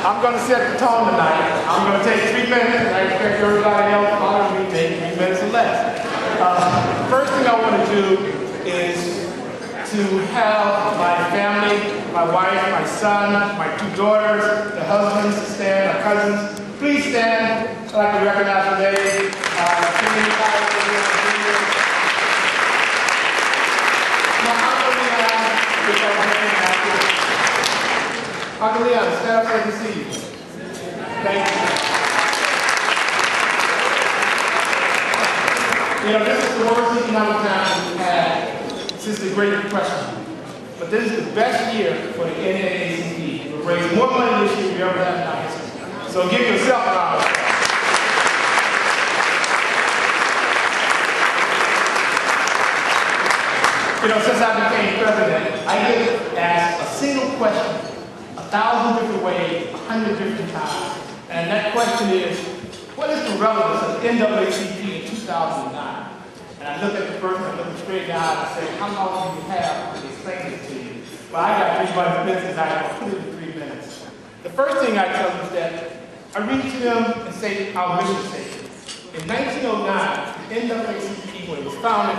I'm going to set the tone tonight. I'm going to take 3 minutes, and I expect everybody else following me to take 3 minutes or less. First thing I want to do is to have my family, my wife, my son, my 2 daughters, the husbands stand, our cousins. Please stand. I'd like to recognize today. Uncle Leon, stand up so I can see you. Thank you. You know, this is the worst economic time we've had since the Great Depression. But this is the best year for the NAACP. We've raised more money this year than we ever had in our history. So give yourself a round of applause. You know, since I became president, I get asked a single question 1,000 different ways, 100 different times. And that question is, what is the relevance of the NAACP in 2009? And I look at the person, I look straight down, and I say, how long do you have to explain this to you? Well, I got 3 minutes, and I'll put it in 3 minutes. The first thing I tell them is that I read to them and say our mission statement. In 1909, the NAACP, when it was founded,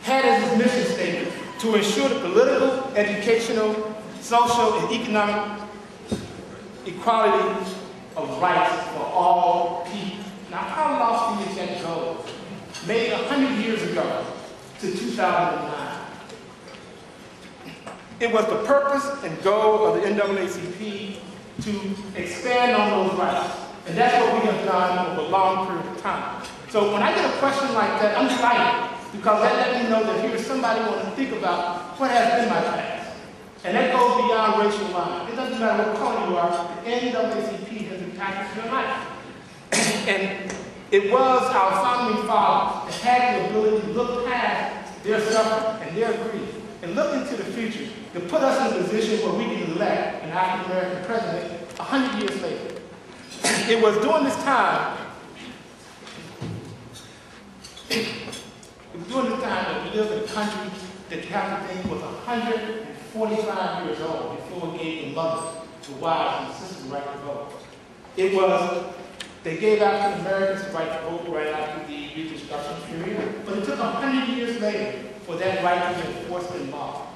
had as its mission statement to ensure the political, educational, social, and economic equality of rights for all people. Now, how lofty is that goal? Made 100 years ago to 2009. It was the purpose and goal of the NAACP to expand on those rights. And that's what we have done over a long period of time. So when I get a question like that, I'm delighted, because that lets me know that here's somebody who wants to think about what has been my past. And that goes beyond racial lines. It doesn't matter what color you are, the NAACP has impacted your life. And it was our founding fathers that had the ability to look past their suffering and their grief and look into the future to put us in a position where we can elect an African-American president 100 years later. It was during this time, that we lived in a country that you have to think was 145 years old before it gave the mothers, the wives, and the sisters the right to vote. It was, they gave African Americans the right to vote right after the Reconstruction period, but it took 100 years later for that right to be enforced in law.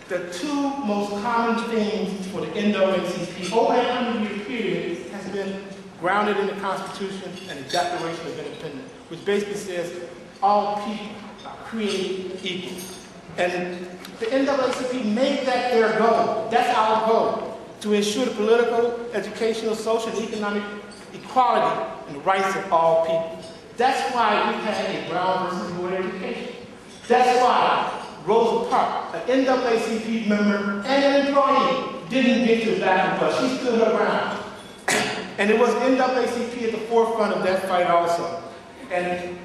The 2 most common themes for the NAACP over that 100-year period has been grounded in the Constitution and the Declaration of Independence, which basically says all people are created equal. And the NAACP made that their goal. That's our goal, to ensure the political, educational, social, and economic equality and the rights of all people. That's why we had a Brown versus Board education. That's why Rosa Parks, an NAACP member and an employee, didn't get to the back of the bus. She stood her ground. And it was NAACP at the forefront of that fight also. And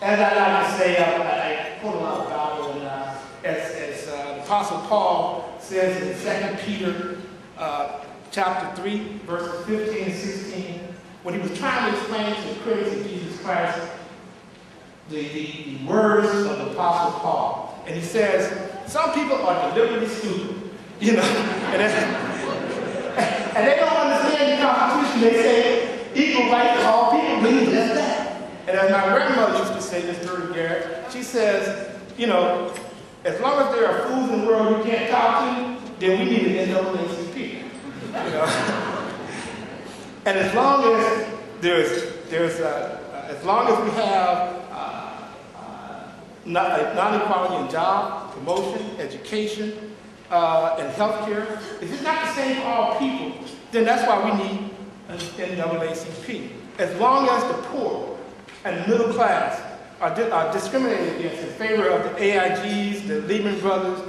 as I like to say, I quote a lot of Gala, and as the Apostle Paul says in 2 Peter chapter 3, verses 15 and 16, when he was trying to explain to the critics of Jesus Christ the words of the Apostle Paul. And he says, some people are deliberately stupid, you know, and they don't understand the Constitution. They say equal rights to all people means just that. And as my grandmother used to say, Miss Gertrude Garrett, she says, you know, as long as there are fools in the world you can't talk to, then we need an NAACP. You know? And as long as as long as we have non-equality in job, promotion, education, and healthcare, if it's not the same for all people, then that's why we need an NAACP. As long as the poor and the middle class are discriminated against in favor of the AIGs, the Lehman Brothers,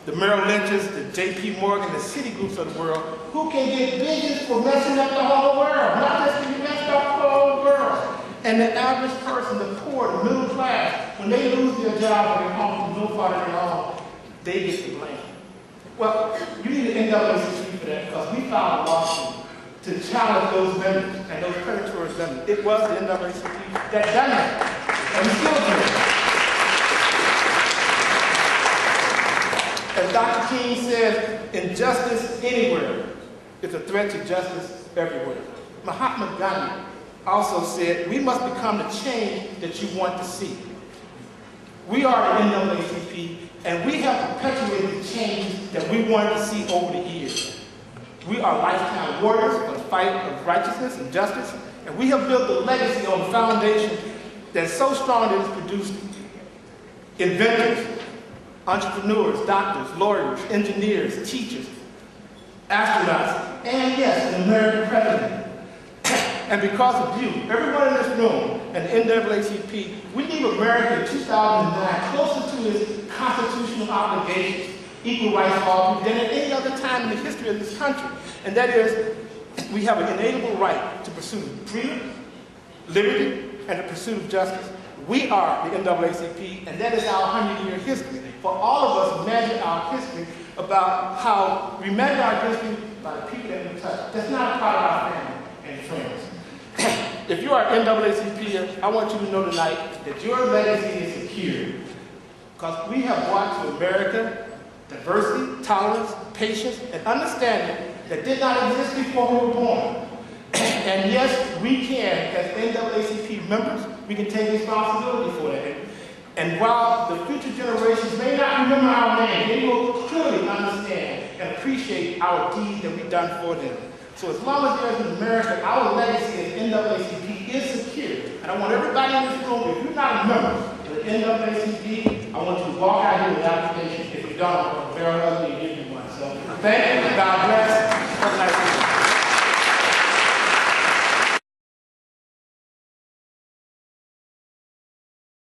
the Merrill Lynch's, the JP Morgan, the Citigroups of the world, who can get business for messing up the whole world, not just to be messed up the whole world. And the average person, the poor, the middle class, when they lose their job or they come from no fault of their own, they get the blame. Well, you need an NAACP for that, because we filed a lawsuit to challenge those vendors and those predatory vendors. It was the NAACP that done that, and we still do it. As Dr. King says, injustice anywhere is a threat to justice everywhere. Mahatma Gandhi also said, we must become the change that you want to see. We are the NAACP, and we have perpetuated the change that we wanted to see over the years. We are lifetime warriors for the fight of righteousness and justice, and we have built a legacy on the foundation that's so strong that it's produced inventors, entrepreneurs, doctors, lawyers, engineers, teachers, astronauts, and yes, an American president. And because of you, everyone in this room, and the NAACP, we leave America in 2009 closer to its constitutional obligations, equal rights for all people, than at any other time in the history of this country. And that is, we have an inalienable right to pursue freedom, liberty, and the pursuit of justice. We are the NAACP, and that is our 100-year history. For all of us, imagine our history about how we measure our history by the people that we touch. That's not a part of our family and friends. If you are NAACP, I want you to know tonight that your legacy is secure. Because we have brought to America diversity, tolerance, patience, and understanding that did not exist before we were born. And yes, we can, as NAACP members, we can take responsibility for that. And while the future generations may not remember our name, they will clearly understand and appreciate our deeds that we've done for them. So as long as there's in America, our legacy as NAACP is secure. And I want everybody in this room, if you're not a member of the NAACP, I want you to walk out here with an application. If you don't, I'm very ugly and give you one. So thank you, and God bless.